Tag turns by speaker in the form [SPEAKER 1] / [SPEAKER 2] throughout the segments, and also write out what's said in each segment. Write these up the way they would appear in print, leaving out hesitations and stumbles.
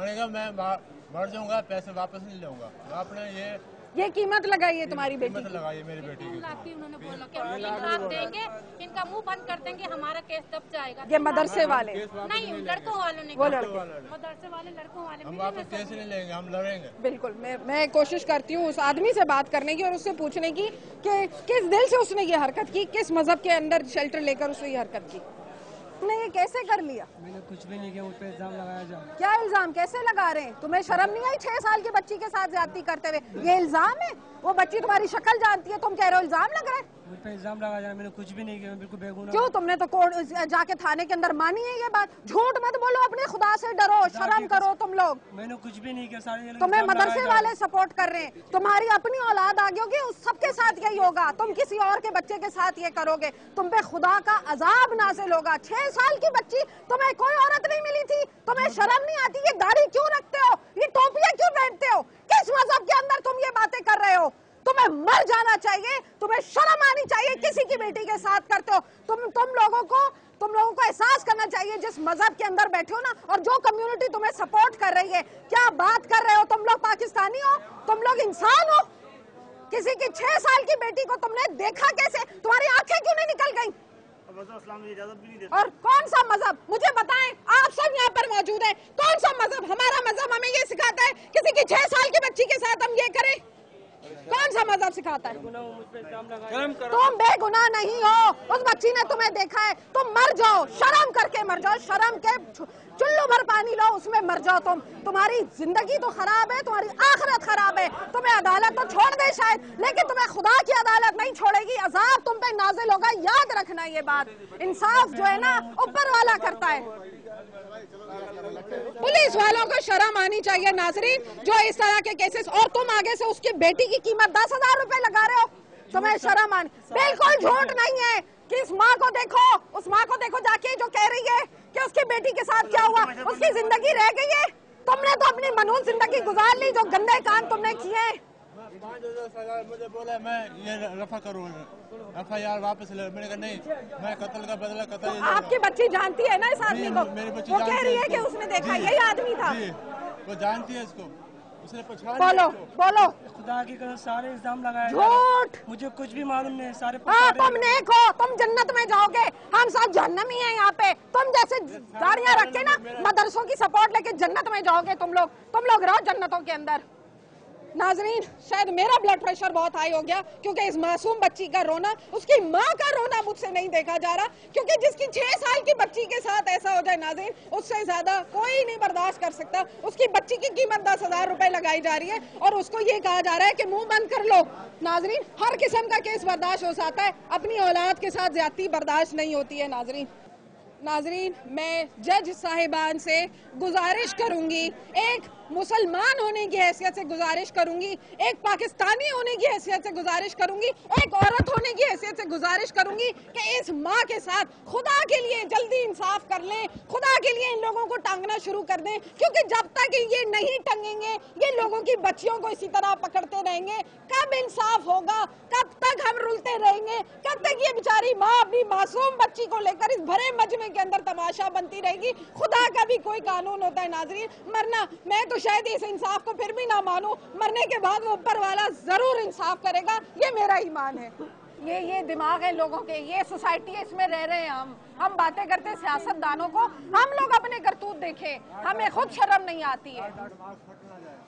[SPEAKER 1] मैंने कहा मैं मर जाऊंगा, पैसे वापस नहीं लूंगा। आपने
[SPEAKER 2] ये कीमत लगाई है तुम्हारी बेटी
[SPEAKER 1] कीमत लगाई है मेरी बेटी की।
[SPEAKER 3] 3 लाख की उन्होंने बोला कि हम 3 लाख देंगे, इनका मुंह बंद कर देंगे, हमारा केस दब जाएगा।
[SPEAKER 2] ये मदरसे वाले
[SPEAKER 3] नहीं, लड़कों वालों ने,
[SPEAKER 2] वो लड़के
[SPEAKER 3] मदरसे वाले लड़कों वाले।
[SPEAKER 1] हम वापस केस नहीं लेंगे, हम लड़ेंगे।
[SPEAKER 2] बिल्कुल, मैं कोशिश करती हूँ उस आदमी से बात करने की और उससे पूछने की कि किस दिल से उसने ये हरकत की, किस मजहब के अंदर शेल्टर लेकर उसने ये हरकत की। तुमने ये कैसे कर लिया?
[SPEAKER 4] मैंने कुछ भी नहीं किया, उस पर इल्जाम लगाया जा।
[SPEAKER 2] क्या इल्जाम? कैसे लगा रहे हैं? तुम्हें शर्म नहीं आई 6 साल की बच्ची के साथ ज्यादती करते हुए? ये इल्जाम है? वो बच्ची तुम्हारी शक्ल जानती है, तुम कह रहे हो इल्जाम लग रहा है?
[SPEAKER 4] मुझ पे इल्जाम लगाया जा, मैंने कुछ भी नहीं किया, मैं बिल्कुल बेगुनाह।
[SPEAKER 2] क्यों? तुमने तो कोर्ट जाके थाने के अंदर मानी है ये बात। झूठ मत बोलो, अपने खुदा से डरो, शर्म करो तुम लोग।
[SPEAKER 4] मैंने कुछ भी नहीं किया, सारे
[SPEAKER 2] तुम्हें मदरसे वाले सपोर्ट कर रहे हैं, तुम्हारी अपनी औलाद आगे होगी, उस सबके साथ यही होगा। तुम किसी और के बच्चे के साथ ये करोगे, तुम पे खुदा का अजाब नाजिल होगा। 6 साल की बच्ची, तुम्हें कोई औरत नहीं मिली थी? तुम्हें शर्म नहीं आती? ये दाढ़ी क्यों रखते हो? ये टोपियां क्यों पहनते हो? किस मजहब के अंदर तुम ये बातें कर रहे हो? तुम्हें मर जाना चाहिए, तुम्हें शर्म आनी चाहिए। किसी की बेटी के साथ करते हो। तुम लोगों को एहसास करना चाहिए जिस मजहब के अंदर बैठे हो ना, और जो कम्युनिटी तुम्हें सपोर्ट कर रही है। क्या बात कर रहे हो? तुम लोग पाकिस्तानी हो? तुम लोग इंसान हो? किसी की 6 साल की बेटी को तुमने देखा कैसे? तुम्हारी आंखें क्यों नहीं निकल गई? और कौन सा मजहब? मुझे बताएं, आप सब यहाँ पर मौजूद हैं, कौन सा मजहब? हमारा मजहब हमें ये सिखाता है किसी की 6 साल की बच्ची के साथ हम ये करें? कौन सा मजहब सिखाता है? तुम बेगुनाह नहीं हो, उस बच्ची ने तुम्हें देखा है। तुम मर जाओ, शर्म करके मर जाओ, शर्म के चुल्लू भर पानी लो, उसमें मर जाओ। तुम्हारी जिंदगी तो खराब है, तुम्हारी आखिरत खराब है। तुम्हें अदालत तो छोड़ दे शायद, लेकिन तुम्हें खुदा की अदालत नहीं छोड़ेगी। अजाब तुम पे नाजिल होगा, याद रखना ये बात। इंसाफ जो है ना, ऊपर वाला करता है। पुलिस वालों को शर्म आनी चाहिए नाजरीन, जो इस तरह के केसेस, और तुम आगे से उसकी बेटी की कीमत 10,000 रुपए लगा रहे हो। तुम्हें शर्म आनी? बिल्कुल झूठ नहीं है कि इस माँ को देखो, उस माँ को देखो जाके, जो कह रही है कि उसकी बेटी के साथ क्या हुआ, उसकी जिंदगी रह गई है। तुमने तो अपनी मनून जिंदगी गुजार ली, जो गंदे काम तुमने किए।
[SPEAKER 1] मुझे बोला मैं ये रफा करूँ, FIR वापस ले। मैंने कहा नहीं, मैं कत्ल का बदला कतई।
[SPEAKER 2] आपकी बच्ची जानती है ना इस आदमी को?
[SPEAKER 1] मेरी बच्ची
[SPEAKER 2] वो कह रही है कि उसने देखा, यही आदमी था।
[SPEAKER 1] वो जानती है इसको, उसने पहचान।
[SPEAKER 2] बोलो
[SPEAKER 4] खुदा की कसम, सारे इल्जाम लगाए।
[SPEAKER 2] झूठ,
[SPEAKER 4] मुझे कुछ भी मालूम नहीं, सारे
[SPEAKER 2] तुम नेक हो, तुम जन्नत में जाओगे, हम सब जहन्नमी हैं यहाँ पे। तुम जैसे गाड़ियाँ रख के ना मदरसों की सपोर्ट लेके जन्नत में जाओगे। तुम लोग रहो जन्नतों के अंदर। नाजरीन, शायद मेरा ब्लड प्रेशर बहुत हाई हो गया, क्योंकि इस मासूम बच्ची का रोना, उसकी माँ का रोना मुझसे नहीं देखा जा रहा। क्योंकि जिसकी 6 साल की बच्ची के साथ ऐसा हो जाए नाजरीन, उससे ज्यादा कोई नहीं बर्दाश्त कर सकता। उसकी बच्ची की कीमत 10,000 रुपए लगाई जा रही है, और उसको ये कहा जा रहा है कि मुंह बंद कर लो। नाजरीन, हर किस्म का केस बर्दाश्त हो जाता है, अपनी औलाद के साथ ज्यादती बर्दाश्त नहीं होती है। नाजरीन, मैं जज साहिबान से गुजारिश करूंगी, एक मुसलमान होने की हैसियत से गुजारिश करूंगी, एक पाकिस्तानी होने की हैसियत से गुजारिश करूंगी, एक औरत होने की हैसियत से गुजारिश करूंगी कि इस माँ के साथ खुदा के लिए जल्दी इंसाफ कर लें, खुदा के लिए इन लोगों को टांगना शुरू कर दें। क्योंकि जब तक ये नहीं टंगेंगे, ये लोगों की बच्चियों को इसी तरह पकड़ते रहेंगे, कब इंसाफ होगा? कब तक हम रुलते रहेंगे? कब तक ये बेचारी माँ अपनी मासूम बच्ची को लेकर इस भरे मजमे के अंदर तमाशा बनती रहेगी? खुदा का भी कोई कानून होता है नाजरीन। मरना, मैं तो शायद इस इंसाफ को फिर भी ना मानूं, मरने के बाद वो ऊपर वाला जरूर इंसाफ करेगा, ये मेरा ईमान है। ये दिमाग है लोगों के, ये सोसाइटी है, इसमें रह रहे हैं हम बातें करते हैं सियासतदानों को, हम लोग अपने करतूत देखें, हमें खुद शर्म नहीं आती है।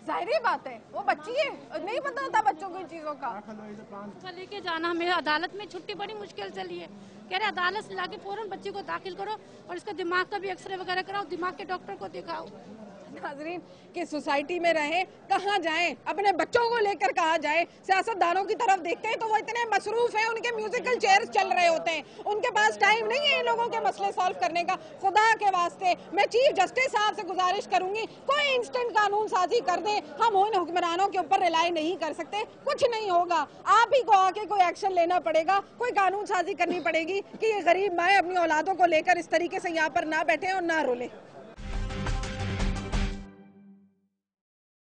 [SPEAKER 2] जाहिर बात है, वो बच्ची है, नहीं पता होता बच्चों को इन चीजों का।
[SPEAKER 3] लेके जाना हमें अदालत में, छुट्टी बड़ी मुश्किल से लिए, कह रहे अदालत से लाके फौरन बच्ची को दाखिल करो और इसका दिमाग का भी एक्सरे वगैरह कराओ, दिमाग के डॉक्टर को दिखाओ।
[SPEAKER 2] नाजरीन, कि सोसाइटी में रहें, कहाँ जाएं, अपने बच्चों को लेकर कहाँ जाएं? सियासतदानों की तरफ देखते हैं तो वो इतने मसरूफ हैं, उनके म्यूजिकल चेयर्स चल रहे होते हैं, उनके पास टाइम नहीं है इन लोगों के मसले सॉल्व करने का। खुदा के वास्ते मैं चीफ जस्टिस साहब से गुजारिश करूंगी, कोई इंस्टेंट कानून साजी कर दें। हम उन हुक्मरानों के ऊपर रिलाई नहीं कर सकते, कुछ नहीं होगा, आप ही को आके कोई एक्शन लेना पड़ेगा, कोई कानून साजी करनी पड़ेगी कि ये गरीब माएँ अपनी औलादों को लेकर इस तरीके से यहाँ पर ना बैठे और ना रोले।